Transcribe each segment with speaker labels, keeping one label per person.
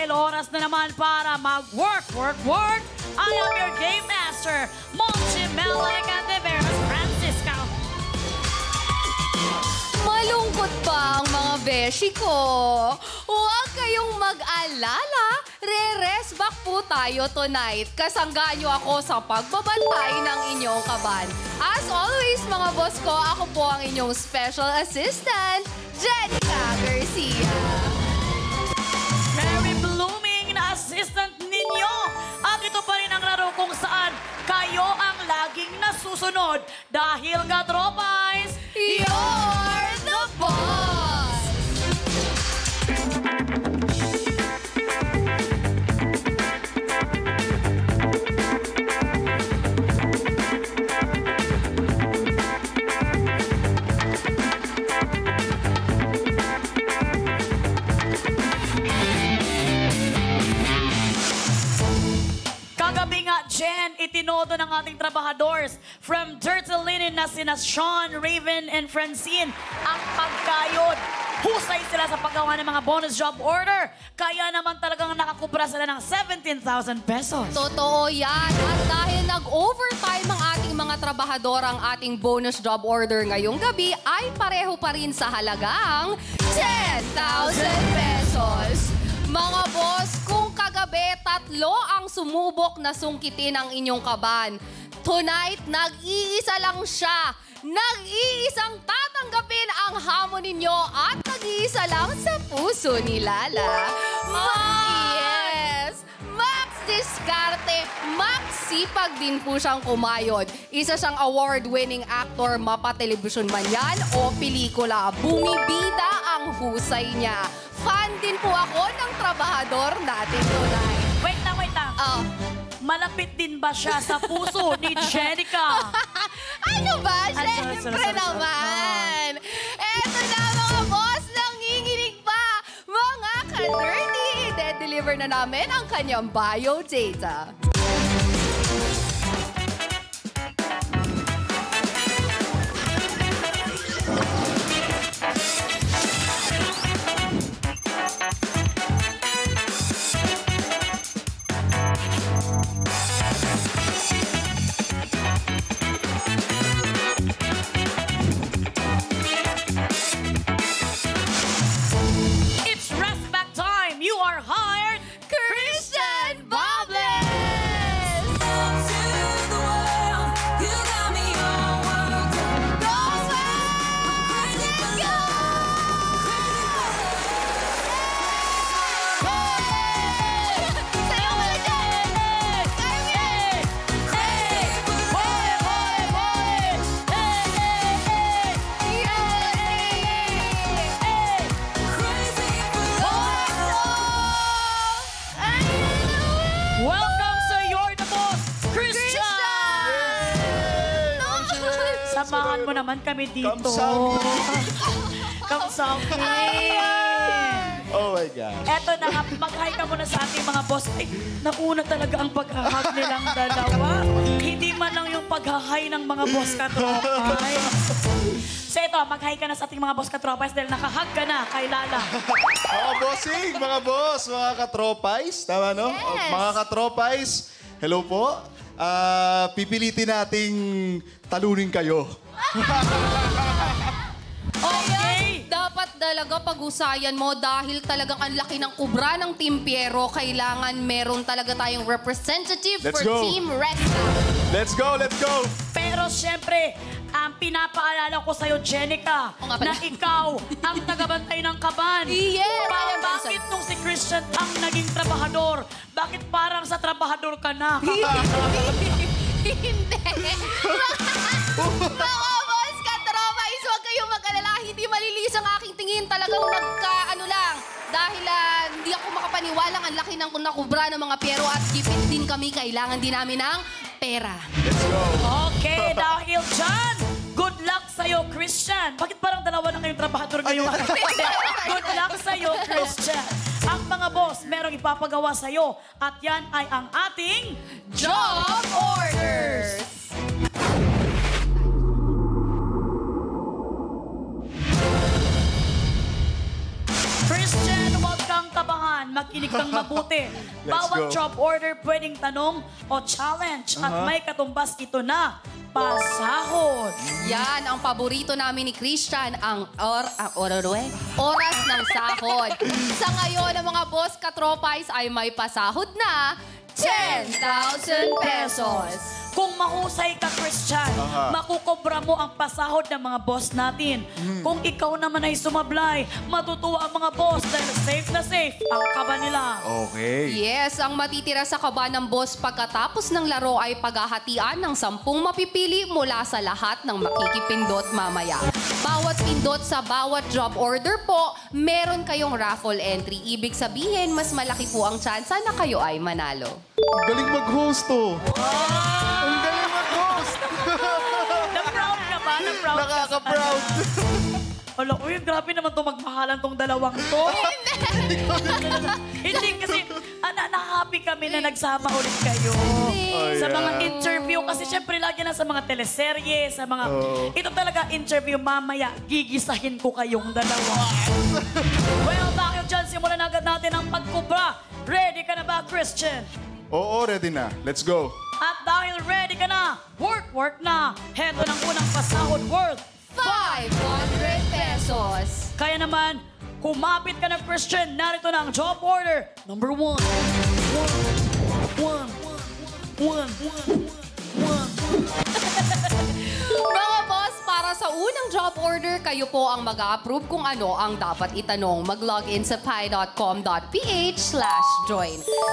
Speaker 1: dahil oras na naman para mag-work. I am your Game Master, Monchi Melek and the Veras Francisco.
Speaker 2: Malungkot pa ang mga beshi ko. Huwag kayong mag-alala. Re-rest back po tayo tonight. Kasangga nyo ako sa pagbabantay ng inyong kaban. As always, mga boss ko, ako po ang inyong special assistant, Jenica Garcia.
Speaker 1: Very blooming na assistant ninyo. At ito pa rin ang laro kung saan kayo ang laging nasusunod. Dahil Katropais,
Speaker 2: You're the boss!
Speaker 1: Kagabi nga, Jen, itinodo ng ating trabahadores from Dirty Linen na sina Sean, Raven, and Francine ang pagkayod. Husay sila sa paggawa ng mga bonus job order. Kaya naman talagang nakakubra sila ng 17,000 pesos.
Speaker 2: Totoo yan. At dahil nag-overtime ang ating mga trabahador, ang ating bonus job order ngayong gabi ay pareho pa rin sa halagang 10,000 pesos. Mga boss, kung kagabi, 3 ang sumubok na sungkitin ang inyong kaban. Tonight, nag-iisa lang siya. Nag-iisang tatanggapin ang hamon ninyo at nag-iisa lang sa puso ni Lala. Yes! Max Diskarte, Max sipag din po siyang kumayod. Isa siyang award-winning actor, mapa-telebisyon man yan o pelikula. Bumibida ang husay niya. Fan din po ako ng trabahador natin tonight.
Speaker 1: Wait lang. Malapit din ba siya sa puso ni Jenica?
Speaker 2: Ano ba?
Speaker 1: Sorry.
Speaker 2: Siyempre naman. Eto na mga boss, nanginginig pa. Mga ka-dirty, i-deliver na namin ang kanyang biodata.
Speaker 1: Samahan mo naman kami dito. Kamsami.
Speaker 3: Oh my God.
Speaker 1: Eto na nga, mag-hi ka muna sa ating mga boss. Ay, nauna talaga ang pag-hug nilang dalawa. Hindi man lang yung pag-hi ng mga boss Katropais. So ito, mag-hi ka na sa ating mga boss Katropais dahil nakahug ka na kay Lala.
Speaker 3: Mga bossing, mga boss, mga Katropais. Tama, no?
Speaker 2: Yes.
Speaker 3: Mga Katropais, hello po. Pipilitin nating talunin kayo.
Speaker 2: Okay. Dapat talaga pag-usayan mo dahil talagang ang laki ng kubra ng Team Piero. Kailangan meron talaga tayong representative
Speaker 3: Let's
Speaker 2: for
Speaker 3: go.
Speaker 2: Team Recta.
Speaker 3: Let's go, let's go!
Speaker 1: Pero siyempre, ang pinapaalala ko sa'yo, Jenica,
Speaker 2: Oo nga pala.
Speaker 1: na ikaw ang tagabantay ng kaban.
Speaker 2: Yes!
Speaker 1: Bakit nung si Christian ang naging trabahador? Bakit parang sa trabahador ka na?
Speaker 2: Hindi. Mga boss, Katropais, huwag kayong mag-alala. Hindi malilis ang aking tingin. Talagang nagka-ano lang. Dahil hindi ako makapaniwalang ang laki ng nakubra ng mga Piero at gipit din kami. Kailangan din namin ng pera.
Speaker 3: Let's go!
Speaker 1: Okay, dahil dyan, good luck sa'yo, Christian. Bakit parang dalawa na kayong trabahador ngayon? Good luck sa'yo, Christian. Ang mga boss, merong ipapagawa sa'yo. At yan ay ang ating
Speaker 2: Job Orders!
Speaker 1: Christian, huwag kang kabahan. Makinig makinig kang mabuti. Bawat
Speaker 3: go.
Speaker 1: job order pwedeng tanong o challenge at may katumbas ito na pasahod.
Speaker 2: Yan ang paborito namin ni Christian, ang oras ng sahod. Sa ngayon, ang mga boss katropais ay may pasahod na 10,000 pesos.
Speaker 1: Kung mahusay ka, Christian, makukobra mo ang pasahod ng mga boss natin. Kung ikaw naman ay sumablay, matutuwa ang mga boss dahil safe ang kaba nila.
Speaker 3: Okay.
Speaker 2: Yes, ang matitira sa kaba ng boss pagkatapos ng laro ay paghahatian ng 10 mapipili mula sa lahat ng makikipindot mamaya. Bawat pindot sa bawat job order po, meron kayong raffle entry. Ibig sabihin, mas malaki po ang tsansa na kayo ay manalo.
Speaker 3: Galing mag-host to. Ang galing mag-host.
Speaker 1: Na-proud ka ba? Na-proud ka?
Speaker 3: Nakaka-proud.
Speaker 1: Ala, uy, grabe naman itong magmahalan tong dalawang to. Hindi kasi, na-happy kami na nagsama ulit kayo. Sa mga interview, kasi syempre lagi na sa mga teleserye, sa mga... Ito talaga interview, mamaya, gigisahin ko kayong dalawa. Well, dahil dyan, simulan agad natin ang pagkubra. Ready ka na ba, Christian?
Speaker 3: Oo, ready na. Let's go.
Speaker 1: At dahil ready ka na, work na. Heto ng unang pasahod worth
Speaker 2: 500 pesos.
Speaker 1: Kaya naman, kumapit ka na, Christian. Narito na ang job order. Number 1.
Speaker 2: Mga boss, para sa unang job order, kayo po ang mag-a-approve kung ano ang dapat itanong. Mag-login sa pi.com.ph/join.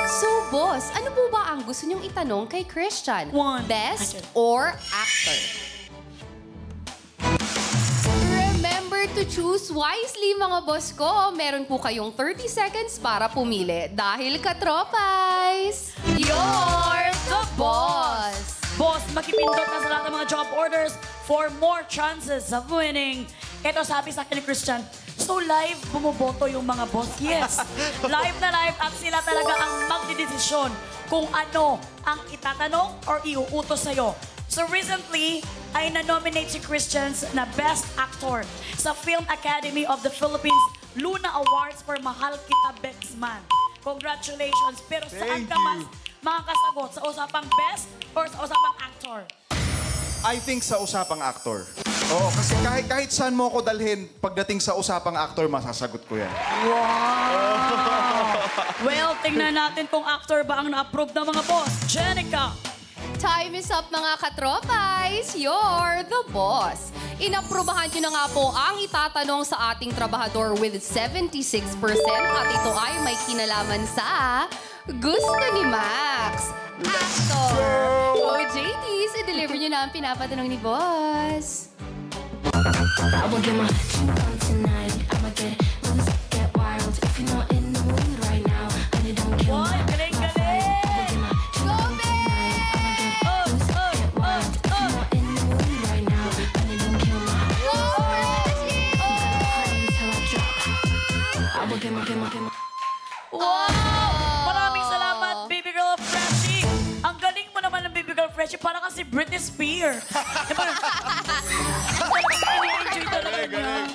Speaker 2: So, boss, ano po ba ang gusto niyong itanong kay Christian? Best or actor? Remember to choose wisely, mga boss ko. Meron po kayong 30 seconds para pumili. Dahil katropais, you're the boss!
Speaker 1: Boss, makipindot na sa lahat ng mga job orders for more chances of winning. Ito sabi sa akin ni Christian, so live bumoboto yung mga boss? Yes, live na live at sila talaga ang magdidesisyon kung ano ang itatanong or iuutos sa'yo. So recently, ay na-nominate si Christian na Best Actor sa Film Academy of the Philippines Luna Awards for Mahal Kita Bexman. Congratulations. Pero saan ka mas makakasagot? Sa usapang best or sa usapang actor?
Speaker 3: I think sa usapang actor. Oo, kasi kahit saan mo ako dalhin, pagdating sa usapang actor, masasagot ko yan.
Speaker 1: Wow! Well, tingnan natin kung actor ba ang na-approve ng mga boss. Jenica!
Speaker 2: Time is up, mga katropais. You're the boss. Inaprubahan nyo na nga po ang itatanong sa ating trabahador with 76% at ito ay may kinalaman sa gusto ni Max. Actor! O JTs, i-deliver nyo na ang pinapatanong ni boss.
Speaker 4: I will get my drink on tonight. I'ma get loose, get wild. If you're not in the mood right now, honey, don't kill
Speaker 1: Boy,
Speaker 4: my
Speaker 1: galing,
Speaker 4: vibe.
Speaker 1: galing!
Speaker 4: I will get my drink on tonight. I'ma get loose, get wild. If you're not in the mood right now, honey, don't kill my vibe. Until I drop. I will get my.
Speaker 1: Wow! Maraming salamat, baby girl Freshie. Ang galing mo naman ng baby girl Freshie. Parang kasi Britney Spears. I-enjoy talaga niya.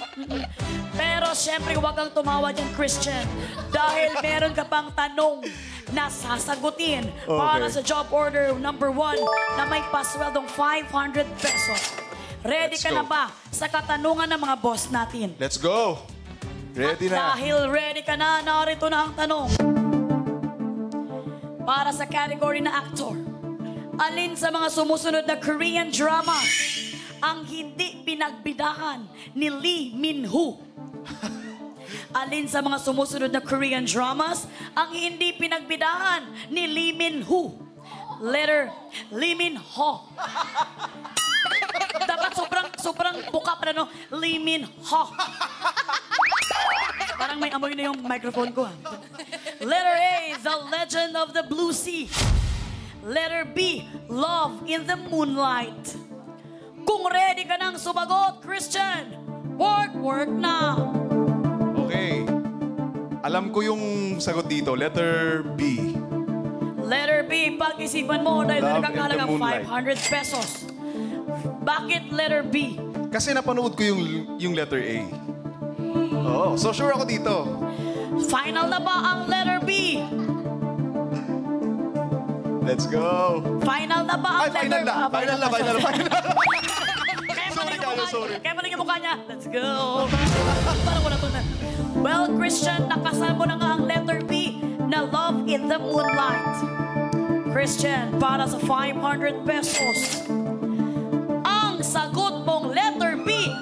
Speaker 1: Pero syempre, huwag kang tumawa dyan, Christian. Dahil meron ka pang tanong na sasagutin para sa job order number 1 na may pasweldong 500 pesos. Ready
Speaker 3: Let's
Speaker 1: ka
Speaker 3: go.
Speaker 1: na ba sa katanungan ng mga boss natin?
Speaker 3: Let's go. Ready
Speaker 1: At
Speaker 3: na.
Speaker 1: dahil ready ka na, narito na ang tanong. Para sa category na actor, alin sa mga sumusunod na Korean drama ang hindi pinagbidahan ni Lee Min-ho? Alin sa mga sumusunod na Korean dramas ang hindi pinagbidahan ni Lee Min-ho? Letter, Lee Min-ho. Dapat sobrang buka pa na, no? Lee Min-ho. Parang may amoy na yung microphone ko. Letter A, The Legend of the Blue Sea. Letter B, Love in the Moonlight. Kung ready ka nang sumagot, Christian, work na.
Speaker 3: Okay. Alam ko yung sagot dito. Letter B.
Speaker 1: Letter B, pag-isipan mo dahil
Speaker 3: Love
Speaker 1: nagkakahalagang
Speaker 3: in the Moonlight.
Speaker 1: 500 pesos. Bakit letter B?
Speaker 3: Kasi napanood ko yung letter A. Oo, so sure ako dito.
Speaker 1: Final na ba ang letter B?
Speaker 3: Let's go.
Speaker 1: Final na ba ang
Speaker 3: Ay, final
Speaker 1: letter
Speaker 3: na. Final na, final na, final na.
Speaker 1: Kaya pala yung mukha niya. Let's go. Parang wala to na. Well, Christian, nakasal mo na nga ang letter B na Love in the Moonlight. Christian, para sa 500 pesos. Ang sagot mong letter B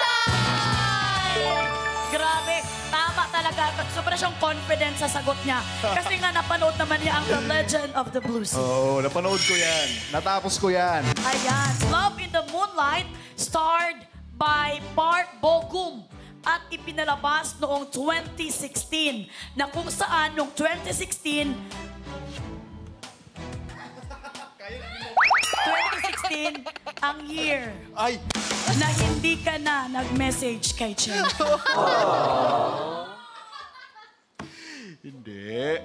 Speaker 1: husay! Grabe, tama talaga. Sobra siyang confident sa sagot niya. Kasi nga napanood naman niya ang The Legend of the Blue Sea.
Speaker 3: Oo, napanood ko yan. Natapos ko yan.
Speaker 1: Ayan, Love in the Moonlight starred by Park Bo-gum at ipinalabas noong 2016 na kung saan noong 2016 ang year
Speaker 3: Ay!
Speaker 1: na hindi ka na nag-message kay Chen.
Speaker 3: Hindi.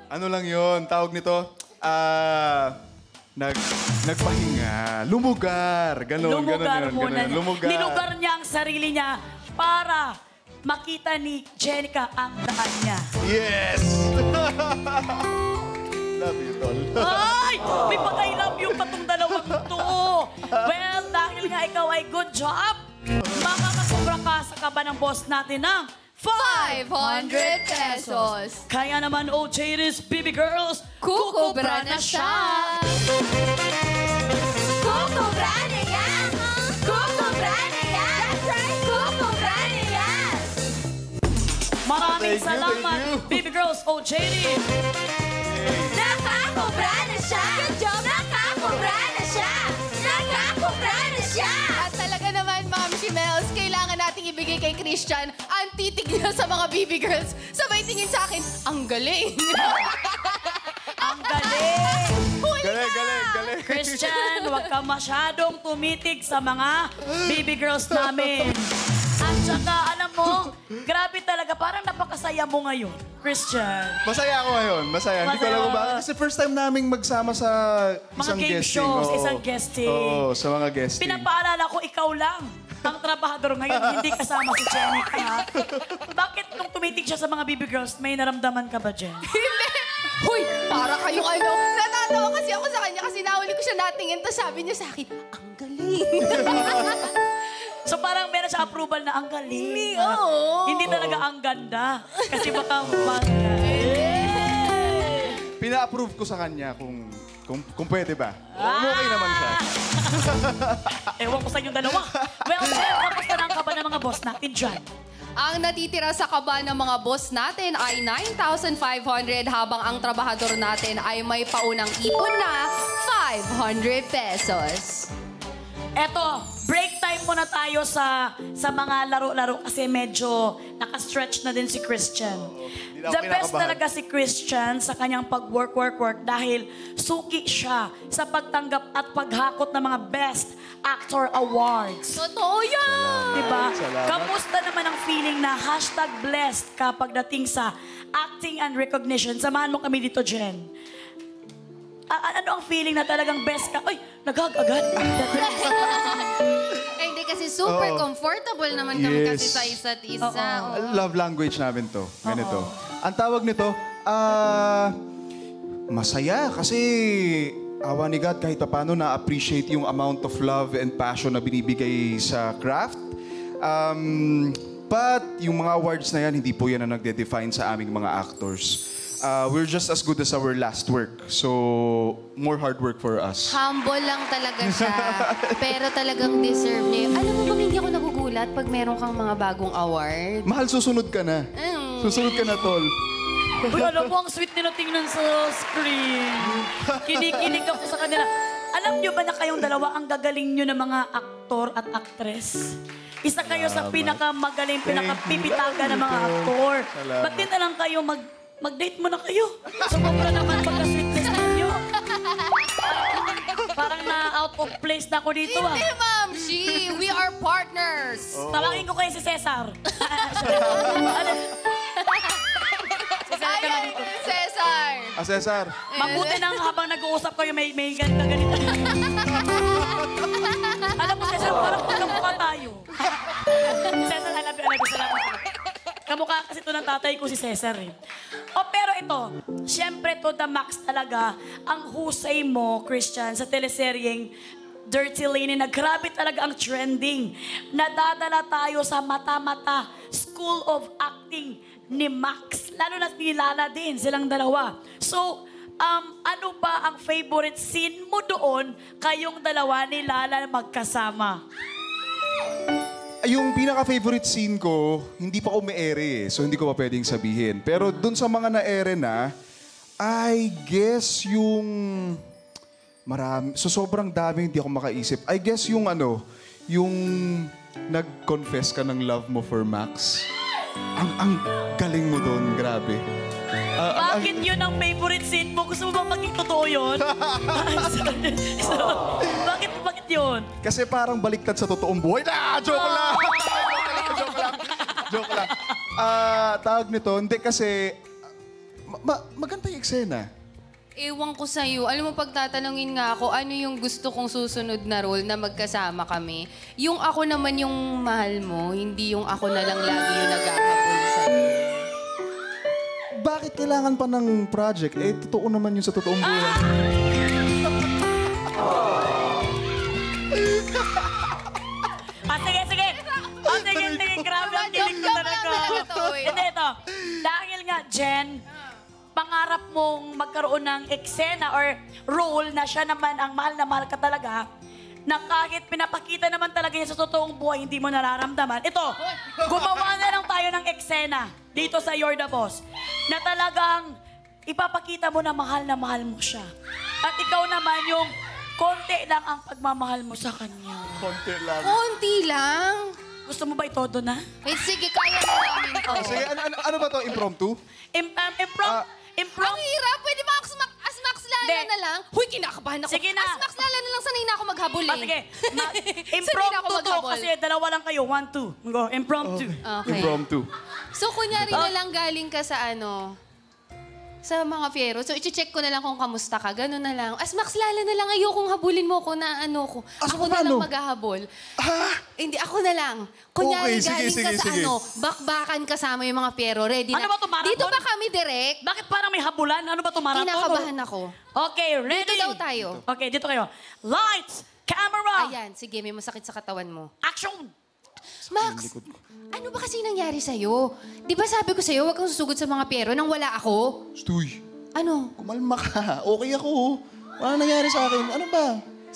Speaker 3: Ano lang yon tawag nito? Nagpahinga. Lumugar. Ganon,
Speaker 1: Lumugar
Speaker 3: ganon,
Speaker 1: muna
Speaker 3: ganon.
Speaker 1: niya.
Speaker 3: Lumugar.
Speaker 1: Nilugar niya ang sarili niya para makita ni Jenica ang daan niya.
Speaker 3: Yes! Love you, tol.
Speaker 1: Ay! May pag-I love you pa tong dalawang to. Well, dahil nga ikaw ay good job, makakasobra ka sa kaba ng boss natin ng
Speaker 2: 500 pesos.
Speaker 1: Kaya naman, Chairis, baby girls,
Speaker 2: Kukubra na siya.
Speaker 5: Kukubra na yan! Kukubra na yan! That's right! Kukubra na yan!
Speaker 1: Maraming
Speaker 3: Thank you,
Speaker 1: salamat,
Speaker 3: thank you.
Speaker 1: baby girls, Chairis.
Speaker 5: Nakakubra na siya! Good job! Nakakubra na siya! Nakakubra na siya!
Speaker 2: At talaga naman, Ma'am Shimels, kailangan nating ibigay kay Christian ang titig niya sa mga baby girls. Sabay tingin sa akin, ang galing.
Speaker 1: Ang galing!
Speaker 3: Galing, galing, galing.
Speaker 1: Christian, huwag ka masyadong tumitig sa mga baby girls namin. At saka, alam mo, grabe talaga, parang napakasaya mo ngayon, Christian.
Speaker 3: Masaya ako ngayon. Masaya. Hindi ko
Speaker 1: Masaya
Speaker 3: alam kung
Speaker 1: ka.
Speaker 3: bakit. Kasi first time naming magsama sa
Speaker 1: Mga
Speaker 3: isang
Speaker 1: game
Speaker 3: guesting.
Speaker 1: shows,
Speaker 3: Oo.
Speaker 1: isang guesting.
Speaker 3: Oo, sa mga guesting.
Speaker 1: Pinapaalala ko, ikaw lang ang trabahador ngayon, hindi kasama si Jenica. Bakit nung tumitig siya sa mga baby girls, may naramdaman ka ba, Jen?
Speaker 2: Hindi. Huy, para kayong ano. Natatawa kasi ako sa kanya kasi nahuli ko siya natingin. Tapos sabi niya sa akin, ang galing.
Speaker 1: So parang meron siya approval na ang galing.
Speaker 2: oo.
Speaker 1: Hindi talaga ang ganda. Kasi baka
Speaker 3: Pina-approve ko sa kanya kung pwede ba. Okay naman siya.
Speaker 1: Ewan ko sa inyong dalawa. Well, Jen, kamusta na ang kaba ng mga boss natin dyan?
Speaker 2: Ang natitira sa kaba ng mga boss natin ay 9,500 habang ang trabahador natin ay may paunang ipon na 500 pesos.
Speaker 1: Eto, break time muna tayo sa mga laro-laro kasi medyo nakastretch na din si Christian.
Speaker 3: Hindi na ako
Speaker 1: The best
Speaker 3: kinakabahan.
Speaker 1: talaga si Christian sa kanyang pag-work dahil suki siya sa pagtanggap at paghakot ng mga Best Actor Awards.
Speaker 2: Totoo yan!
Speaker 1: Diba?
Speaker 3: Salamat.
Speaker 1: Kamusta naman ang feeling na #blessed ka pagdating sa acting and recognition? Samahan mo kami dito, Jen. Ano ang feeling na talagang best ka? Ay, naghag agad.
Speaker 2: Eh, hindi kasi super
Speaker 3: Oo.
Speaker 2: comfortable naman kami
Speaker 3: Yes.
Speaker 2: kasi sa isa't isa. Oo.
Speaker 3: Love language namin to. Ganito. Ang tawag nito, masaya kasi awa ni God kahit paano na-appreciate yung amount of love and passion na binibigay sa craft. But yung mga awards na yan, hindi po yan ang nagde-define sa aming mga actors. We're just as good as our last work. So, more hard work for us.
Speaker 2: Humble lang talaga siya. Pero talagang deserve niya. Alam mo bang hindi ako nagugulat pag meron kang mga bagong award?
Speaker 3: Mahal, susunod ka na. Susunod ka na, tol.
Speaker 1: Uy, alam mo, ang sweet nila tingnan sa screen. Kinikilig ako sa kanila. Alam niyo ba na kayong dalawa ang gagaling niyo ng mga aktor at aktres? Isa kayo sa pinakamagaling, pinakapipitaga ng mga aktor.
Speaker 3: Salamat.
Speaker 1: Ba't din na lang kayo mag-date mo na kayo? Sumobra naman pagka-sweetness ninyo. Parang na-out of place na ako dito, ah.
Speaker 2: Hindi, Ma'am Shi. We are partners.
Speaker 1: Tawagin ko kayo si Cesar. Cesar ka na dito.
Speaker 2: Cesar.
Speaker 3: Cesar.
Speaker 1: Mabuti nang habang nag-uusap kayo, may ganito. Alam mo, Cesar, parang kamukha tayo. Cesar, I love you, salamat. Kamukha kasi ito ng tatay ko si Cesar eh. Pero ito, syempre to the max talaga, ang husay mo, Christian, sa teleseryeng Dirty Linen na grabe talaga ang trending. Nadadala tayo sa Mata-Mata School of Acting ni Max. Lalo na ni Lala din, silang dalawa. So, ano ba ang favorite scene mo doon kayong dalawa ni Lala magkasama?
Speaker 3: Yung pinaka-favorite scene ko, hindi pa umi-ere eh. So, hindi ko pa pwedeng sabihin. Pero dun sa mga na-ere na, I guess yung... sobrang dami hindi ako makaisip. I guess yung yung nag-confess ka ng love mo for Max. Ang galing mo doon, grabe.
Speaker 1: Bakit yun ang favorite scene mo? Gusto mo ba maging totoo yun? Bakit yun?
Speaker 3: Kasi parang baliktad sa totoong buhay. Joke lang! Joke lang. Tawag nito, hindi kasi maganda yung eksena.
Speaker 2: Ewan ko sa'yo. Alam mo, pagtatanungin nga ako, ano yung gusto kong susunod na role na magkasama kami? Yung ako naman yung mahal mo, hindi yung ako na lang lagi yung naghahabol sa'yo.
Speaker 3: Bakit kailangan pa ng project? Eh, totoo naman yun sa totoong buhay.
Speaker 1: Sige. Sige. Grabe ang kilig ko talaga. Hindi ito. Dahil nga, Jen, pangarap mong magkaroon ng eksena or role na siya naman ang mahal na mahal ka talaga, na kahit pinapakita naman talaga niya sa totoong buhay, hindi mo nararamdaman. Ito, gumawa na lang tayo ng eksena dito sa You're the Boss, na talagang ipapakita mo na mahal mo siya. At ikaw naman yung konti lang ang pagmamahal mo sa kanya.
Speaker 3: Konti lang.
Speaker 2: Konti lang.
Speaker 1: Gusto mo ba itodo na?
Speaker 2: Eh, sige, kaya na namin to.
Speaker 3: Sige, ano ba to? Impromptu?
Speaker 2: Ang hirap. Pwede ba as Max Lala
Speaker 1: Hindi.
Speaker 2: na lang? Huy, kinakabahan ako.
Speaker 1: Sige na.
Speaker 2: As Max Lala na lang, sanay na ako maghabol eh.
Speaker 1: Sige.
Speaker 2: Sanay na ako
Speaker 1: Impromptu to
Speaker 2: maghabol.
Speaker 1: kasi dalawa lang kayo. 1, 2. Go, impromptu.
Speaker 2: Okay.
Speaker 3: Impromptu.
Speaker 2: So, kunyari na lang galing ka sa sa mga fiero. So, i-check ko na lang kung kamusta ka. Ganun na lang. As Max Lala na lang, ayokong habulin mo ko na ko. Ako na lang maghahabol. Hindi, ako na lang. Kunyari,
Speaker 3: Okay, sige,
Speaker 2: galing ka
Speaker 3: sige.
Speaker 2: sa bakbakan kasama yung mga fiero. Ready
Speaker 1: Ano
Speaker 2: na.
Speaker 1: ba to, marathon?
Speaker 2: Dito ba kami direct?
Speaker 1: Bakit parang may habulan? Ano ba ito, marathon?
Speaker 2: Kinakabahan ako.
Speaker 1: Okay, ready?
Speaker 2: Dito daw tayo.
Speaker 1: Okay, dito kayo. Lights, camera,
Speaker 2: Ayan, sige, may masakit sa katawan mo.
Speaker 1: action!
Speaker 2: Max, ano ba kasi nangyari sa'yo? Di ba sabi ko sa'yo, huwag kang susugod sa mga pero nang wala ako?
Speaker 3: Stuy,
Speaker 2: Ano?
Speaker 3: kumalma ka. Okay ako. Wala nangyari sa akin. Ano ba?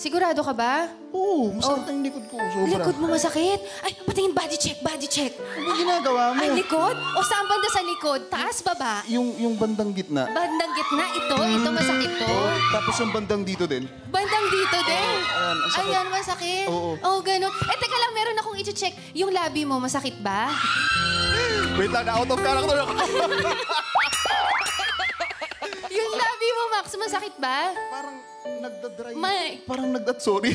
Speaker 2: Sigurado ka ba?
Speaker 3: Oo, masakit ang likod ko. Sobra.
Speaker 2: Likod mo masakit? Ay, patingin, body check, body check.
Speaker 3: Ano ginagawa mo?
Speaker 2: Ay, likod? O saan banda sa likod? Taas, baba?
Speaker 3: Yung bandang gitna.
Speaker 2: Bandang gitna, ito masakit to.
Speaker 3: Tapos yung bandang dito din.
Speaker 2: Bandang dito din.
Speaker 3: Ayan, ang sakit.
Speaker 2: Ayan, masakit.
Speaker 3: Oo.
Speaker 2: Oh, ganun. Eh, teka lang, meron akong i-check. Yung labi mo, masakit ba?
Speaker 3: Wait lang, out of character ako.
Speaker 2: Yung labi mo, Max, masakit ba?
Speaker 3: Parang nagdadry.
Speaker 2: May-
Speaker 3: Parang sorry.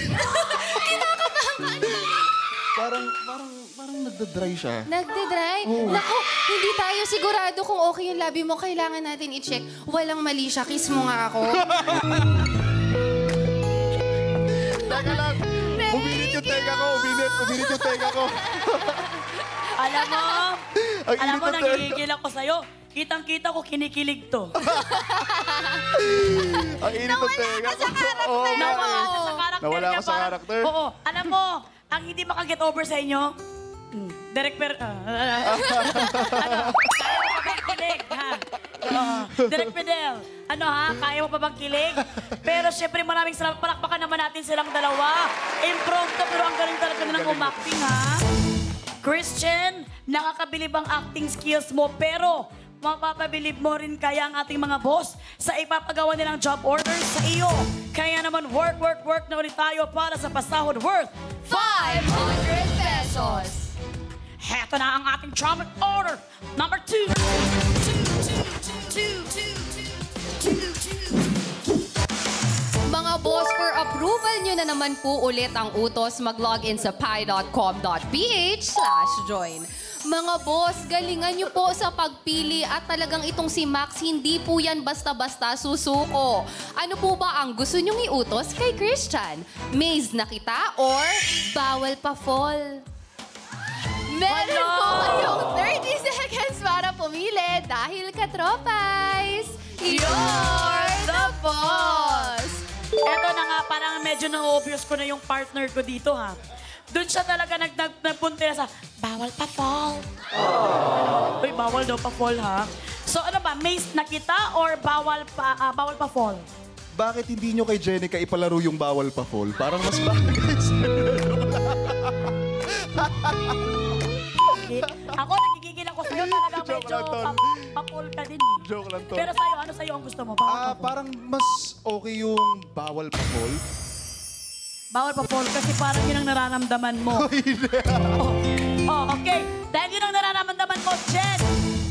Speaker 3: parang nagdadry siya.
Speaker 2: Nagde-dry?
Speaker 3: Oo.
Speaker 2: Naku, hindi tayo sigurado kung okay yung labi mo. Kailangan natin i-check. Walang mali siya. Kiss mo nga ako.
Speaker 3: Teka lang. Uminit yung tenga ko. Uminit yung tenga ko.
Speaker 1: Alam mo,
Speaker 3: Ang
Speaker 1: alam
Speaker 3: init
Speaker 1: mo,
Speaker 3: ng tenga.
Speaker 1: nangigigil ako sa'yo. Kitang-kita ko, kinikilig to.
Speaker 3: Ang init ng tenga ko. Oo,
Speaker 1: Nawala ka sa karakter
Speaker 3: Nawala
Speaker 1: niya.
Speaker 3: ako sa
Speaker 1: parang-
Speaker 3: karakter.
Speaker 1: Oo. Alam mo, ang hindi makaget over sa inyo, Direk kaya mo pa bang kilig, ha? Direk Fidel, kaya mo pa bang kilig? Pero syempre maraming salamat. Palakpakan naman natin silang dalawa. Impromptu, pero ang galing talaga nilang umacting, ha? Christian, nakakabilib ang acting skills mo, pero mapapabilib mo rin kaya ang ating mga boss sa ipapagawa nilang job orders sa iyo. Kaya naman work na ulit tayo para sa pasahod worth
Speaker 2: 500 pesos.
Speaker 1: Heto na ang ating job order number 2.
Speaker 2: Mga boss, for approval nyo na naman po ulit ang utos, mag-login sa pi.com.ph/join. Mga boss, galingan niyo po sa pagpili at talagang itong si Max, hindi po yan basta-basta susuko. Ano po ba ang gusto niyong iutos kay Christian? Maze na kita or bawal pa fall? Meron po kayong 30 seconds para pumili dahil Katropais, you're the boss!
Speaker 1: Eto na nga, parang medyo na-obvious ko na yung partner ko dito, ha? Doon siya talaga nagpunta sa, bawal pa fall. Uy, bawal daw pa fall, ha? So ano ba, maze na kita or bawal pa fall?
Speaker 3: Bakit hindi nyo kay Jenica ipalaro yung bawal pa fall? Parang mas bagay.
Speaker 1: Ako, nagigigil ako sa'yo. Talagang
Speaker 3: Joke
Speaker 1: medyo
Speaker 3: lang, Tol.
Speaker 1: pa-fall ka din. Eh.
Speaker 3: Joke lang, Tol.
Speaker 1: Pero sa'yo, ano sa'yo ang gusto mo? Bawal pa fall?
Speaker 3: Parang mas okay yung bawal pa fall.
Speaker 1: Bawal pa fall kasi parang yun ang nararamdaman mo. Okay. Dahil yun ang nararamdaman mo, Jen.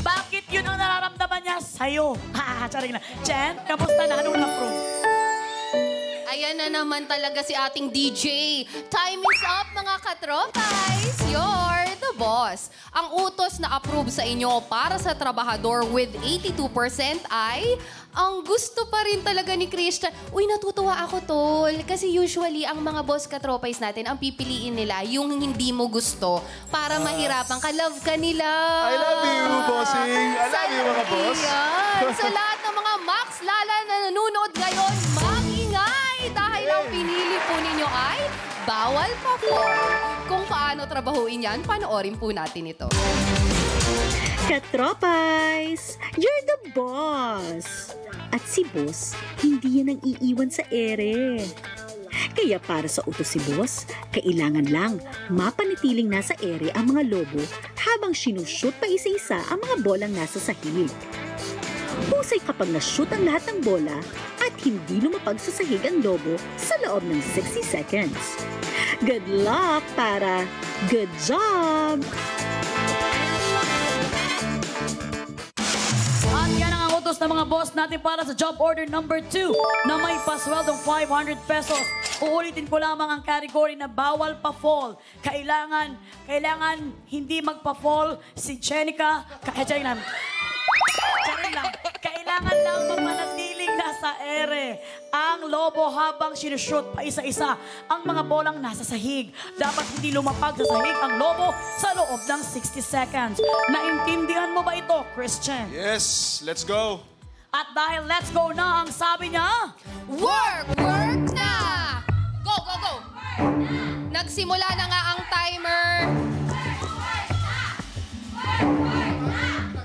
Speaker 1: Bakit yun ang nararamdaman niya sa'yo? Charing na. Jen, kamusta na? Anong na-prove?
Speaker 2: Ayan na naman talaga si ating DJ. Time is up, mga Katropais. You're the boss. Ang utos na approve sa inyo para sa trabahador with 82% ay ang gusto pa rin talaga ni Christian. Uy, natutuwa ako, tol. Kasi usually, ang mga boss Katropais natin, ang pipiliin nila yung hindi mo gusto para mahirapan ka. Love ka nila.
Speaker 3: I love you, bossing. I love you, mga boss.
Speaker 2: Yan. Sa lahat ng mga Max Lala na nanonood ngayon, mag-ingay! Dahil ang pinili po ninyo ay bawal pa po. Kung paano trabahuin yan, panoorin po natin ito.
Speaker 6: Katropais, you're the boss. At si boss, hindi yan ang iiwan sa ere. Kaya para sa utos si boss, kailangan lang mapanitiling nasa ere ang mga lobo habang sinushoot pa isa-isa ang mga bolang nasa sahig. Husay kapag na-shoot ang lahat ng bola at hindi lumapag sa sahig ang lobo sa loob ng 60 seconds. Good luck para good job!
Speaker 1: At yan ang utos ng mga boss natin para sa job order number 2 na may pasweldong 500 pesos. Uulitin ko lamang ang category na bawal pa fall. Kailangan hindi magpa-fall si Jenica. Kailangan lang magmanatiling nasa ere ang lobo habang sinushoot pa isa-isa ang mga bolang nasa sahig. Dapat hindi lumapag sa sahig ang lobo sa loob ng 60 seconds. Naintindihan mo ba ito, Christian?
Speaker 3: Yes, let's go.
Speaker 1: At dahil let's go na ang sabi niya,
Speaker 2: Work! Work na! Go, go, go! Nagsimula na nga ang timer.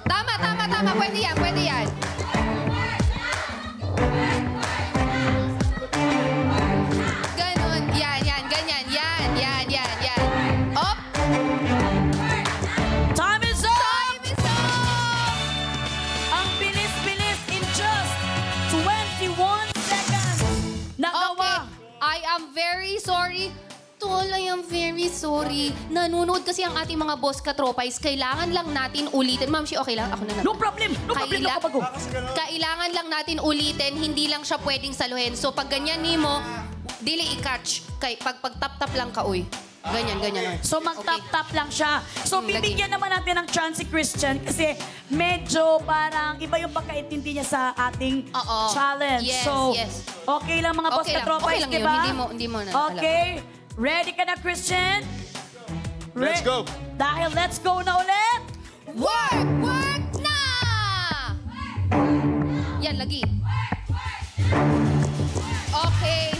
Speaker 2: Tama, tama, tama. Pwede yan, pwede yan. Ganon. Yan, yan, ganyan. Yan, yan, yan, yan. Up!
Speaker 1: time is up!
Speaker 2: Time is up!
Speaker 1: Ang bilis-bilis in just 21 seconds. Nagawa.
Speaker 2: Okay, I am very sorry. Tol, I am very sorry. Nanonood kasi ang ating mga boss Katropais. Kailangan lang natin ulitin. Ma'am, okay lang? Ako na
Speaker 1: No problem. No problem. No kabago.
Speaker 2: Kailangan lang natin ulitin. Hindi lang siya pwedeng saluhin. So, pag ganyan ni mo, dili i-catch. Pag tap-tap lang ka, uy. Ganyan, ganyan.
Speaker 1: So mag-tap-tap lang siya. So
Speaker 2: Lagi.
Speaker 1: bibigyan naman natin ng chance si Christian kasi medyo parang iba yung pagkaintindi niya sa ating
Speaker 2: Oo.
Speaker 1: challenge.
Speaker 2: Yes,
Speaker 1: so,
Speaker 2: yes.
Speaker 1: okay lang mga boss
Speaker 2: Okay lang.
Speaker 1: Katropais,
Speaker 2: Okay lang
Speaker 1: di
Speaker 2: yun.
Speaker 1: ba?
Speaker 2: Hindi mo na
Speaker 1: Okay. Ready ka na, Christian?
Speaker 3: Let's go.
Speaker 1: Dahil let's go na ulit.
Speaker 2: Work! Work na! Yan, lagi. Okay.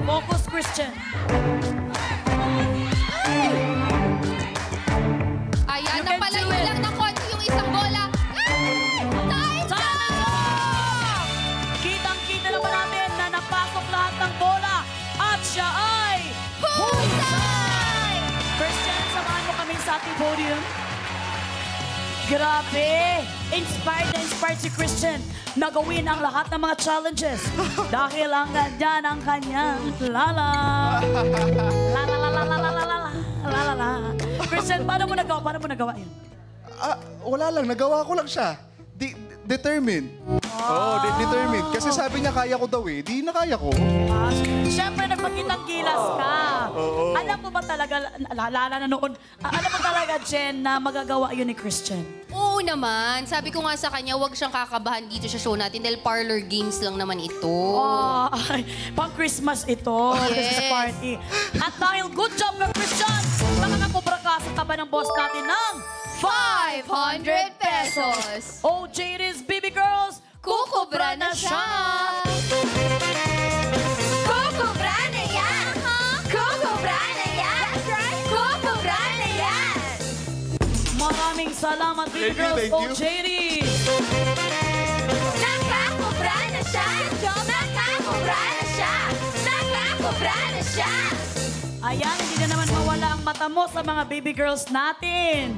Speaker 1: Focus, Christian.
Speaker 2: Ayan,
Speaker 1: You can
Speaker 2: napalayo
Speaker 1: do it.
Speaker 2: lang ng konti yung isang bola. Time
Speaker 1: Time is up! Kitang-kita naman natin na napasok lahat ng bola at siya ay husay! Christian, samahan mo kami sa ating podium. Grabe! Inspired na inspired si Christian na gawin ang lahat ng mga challenges dahil ang dyan ang kanyang lala. La. Christian, paano mo nagawa? Paano mo nagawa yun?
Speaker 3: Wala lang. Nagawa ko lang siya. Determined. Oo, determined. Kasi sabi niya kaya ko daw eh. Di na kaya ko.
Speaker 1: Siyempre, nagpagkitang gilas ka. Alam mo ba talaga, lala na noon, alam mo talaga, Jen, na magagawa yun ni Christian?
Speaker 2: Oo naman. Sabi ko nga sa kanya, huwag siyang kakabahan dito sa show natin dahil parlor games lang naman ito.
Speaker 1: Ay, pang Christmas ito. Christmas
Speaker 2: Yes.
Speaker 1: party. At dahil good job ka, Christian, makakakubra ka sa taba ng boss natin ng
Speaker 2: 500 pesos.
Speaker 1: OJT's Baby Girls,
Speaker 2: Kukubra na siya.
Speaker 5: Kukubra na yan! Kukubra na yan! That's right! Kukubra na yan!
Speaker 1: Maraming salamat, Baby
Speaker 3: Thank you,
Speaker 1: Girls,
Speaker 3: thank you.
Speaker 1: OJT.
Speaker 5: Nakakubra na siya! Nakakubra na siya! Nakakubra na siya!
Speaker 1: Ayan, hindi na naman mawala ang mata mo sa mga baby girls natin.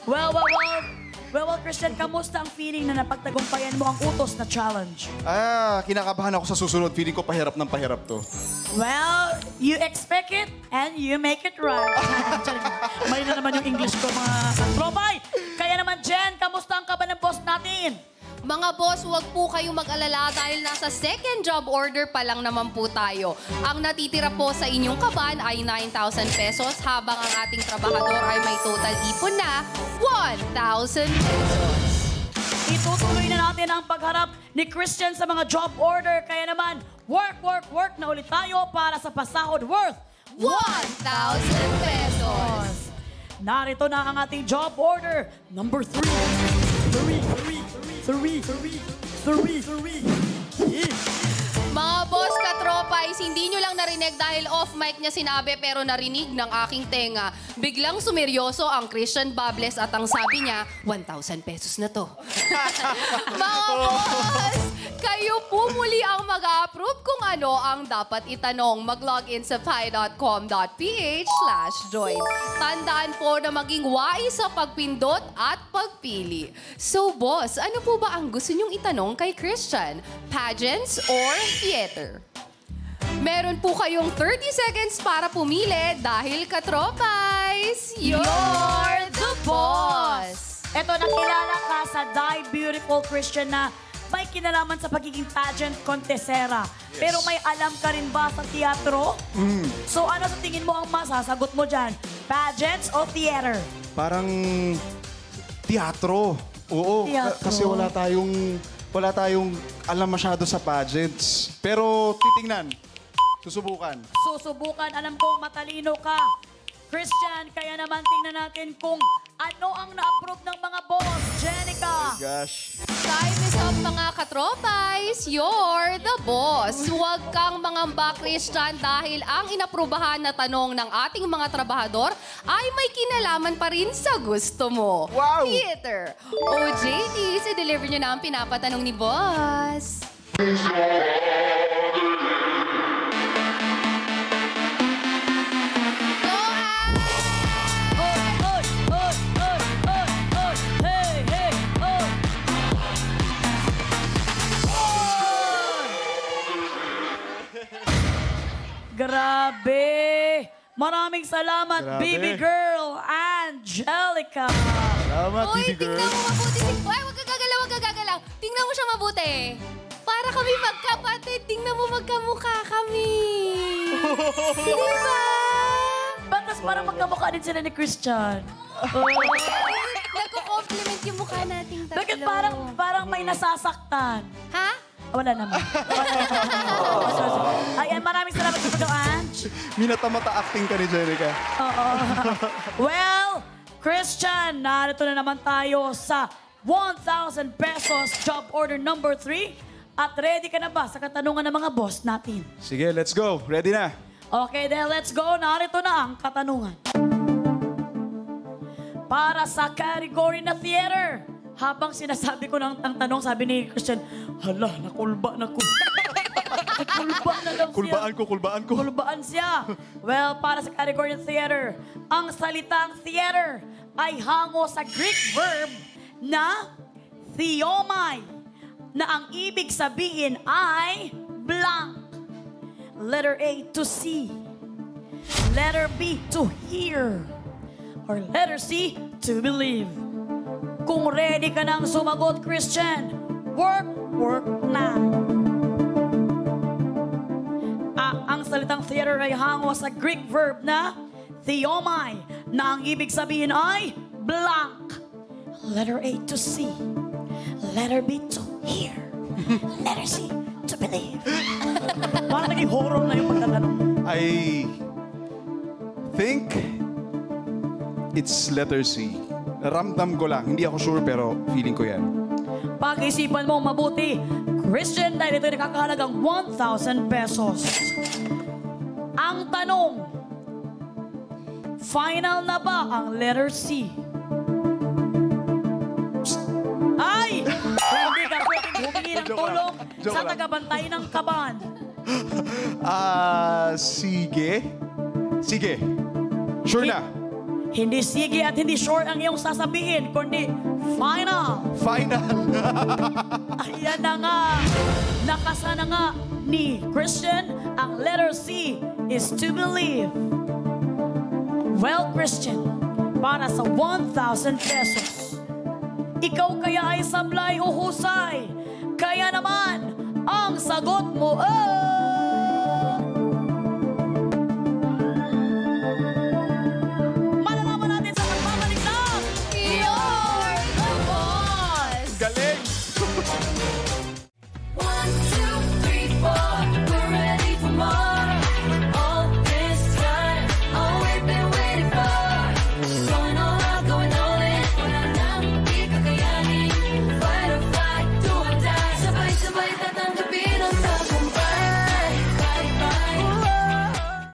Speaker 1: Well, Christian, kamusta ang feeling na napagtagumpayan mo ang utos na challenge?
Speaker 3: Kinakabahan ako sa susunod. Feeling ko pahirap ng pahirap to.
Speaker 1: Well, you expect it and you make it right. May na naman yung English ko, mga katropay. Kaya naman, Jen, kamusta ang kaba ng boss natin?
Speaker 2: Mga boss, huwag po kayong mag-alala dahil nasa second job order pa lang naman po tayo. Ang natitira po sa inyong kaban ay 9,000 pesos habang ang ating trabahador ay may total ipon na 1,000 pesos.
Speaker 1: Itutuloy na natin ang pagharap ni Christian sa mga job order. Kaya naman, work na ulit tayo para sa pasahod worth
Speaker 2: 1,000 pesos.
Speaker 1: Narito na ang ating job order, number 3.
Speaker 2: Mga boss katropais, hindi nyo lang narinig dahil off-mic niya sinabi pero narinig ng aking tenga. Biglang sumeryoso ang Christian Bables at ang sabi niya, 1,000 pesos na to. Mga boss, kayo po muli ang mag-approve kung ano ang dapat itanong. Mag-login sa pi.com.ph/join. Tandaan po na maging wise sa pagpindot at pagpili. So boss, ano po ba ang gusto nyong itanong kay Christian? Pageants or theater? Meron po kayong 30 seconds para pumili dahil katropais, you're the boss!
Speaker 1: Eto, nakilala ka sa Die Beautiful Christian na may kinalaman sa pagiging pageant contesera. Pero may alam ka rin ba sa teatro? So ano sa tingin mo ang masasagot mo dyan? Pageants o theater?
Speaker 3: Parang teatro. Oo,
Speaker 1: Teatro.
Speaker 3: kasi wala tayong alam masyado sa pageants. Pero titingnan. Susubukan.
Speaker 1: Susubukan, alam kong matalino ka. Christian, kaya naman tingnan natin kung ano ang na-approve ng mga boss. Jenica!
Speaker 3: Gosh.
Speaker 2: Time is up mga katropais, you're the boss. Huwag kang mangamba, Christian, dahil ang inaprubahan na tanong ng ating mga trabahador ay may kinalaman pa rin sa gusto mo.
Speaker 3: Wow!
Speaker 2: Theater. OJT, deliver nyo na ang pinapatanong ni boss.
Speaker 1: Grabe! Maraming salamat,
Speaker 3: Grabe.
Speaker 1: baby girl, Angelica!
Speaker 3: Salamat,
Speaker 2: Uy,
Speaker 3: baby girl.
Speaker 2: tingnan mo mabuti. Ay, wag ka gagalaw. Tingnan mo siya mabuti. Para kami magkapatid. Tingnan mo magkamukha kami. Di ba?
Speaker 1: Bakas parang magkamukha din sila ni Christian.
Speaker 2: Nagko-compliment yung mukha nating tatlo.
Speaker 1: Bakit parang may nasasaktan?
Speaker 2: Ha?
Speaker 1: Wala naman. Ayan, maraming salamat po ito, Ange.
Speaker 3: Minata-mata acting ka ni Jenica.
Speaker 1: Oo. Well, Christian, narito na naman tayo sa 1,000 pesos job order number 3. At ready ka na ba sa katanungan ng mga boss natin?
Speaker 3: Sige, let's go. Ready na.
Speaker 1: Okay, then let's go. Narito na ang katanungan. Para sa category na theater, habang sinasabi ko ng tanong, sabi ni Christian, hala, nakulba na ko. Nakulba na lang siya.
Speaker 3: Kulbaan ko.
Speaker 1: Kulbaan siya. Well, para sa category ng theater, ang salitang theater ay hango sa Greek verb na theomai, na ang ibig sabihin ay blank. Letter A, to see. Letter B, to hear. Or letter C, to believe. Kung ready ka nang sumagot, Christian, work work na. Ang salitang theater ay hango sa Greek verb na theomai, na ang ibig sabihin ay blank. Letter A to see. Letter B to hear. Letter C to believe. Parang naging horror na yung pagtatanong.
Speaker 3: I think it's letter C. Ramdam ko lang. Hindi ako sure pero feeling ko yan.
Speaker 1: Pag-isipan mo mabuti, Christian, dahil ito'y nakakahalagang 1,000 pesos. Ang tanong, final na ba ang letter C? Ay! Hindi ka pwedeng humingi ng tulong
Speaker 3: Joke
Speaker 1: sa
Speaker 3: lang.
Speaker 1: tagabantay ng kaban.
Speaker 3: Sige. Sige. Sure na.
Speaker 1: Hindi sige at hindi sure ang iyong sasabihin, kundi final.
Speaker 3: Final.
Speaker 1: Ayan na nga. Nakasana nga ni Christian, ang letter C is to believe. Well, Christian, para sa 1,000 pesos, ikaw kaya ay sablay o husay? Kaya naman, ang sagot mo ay...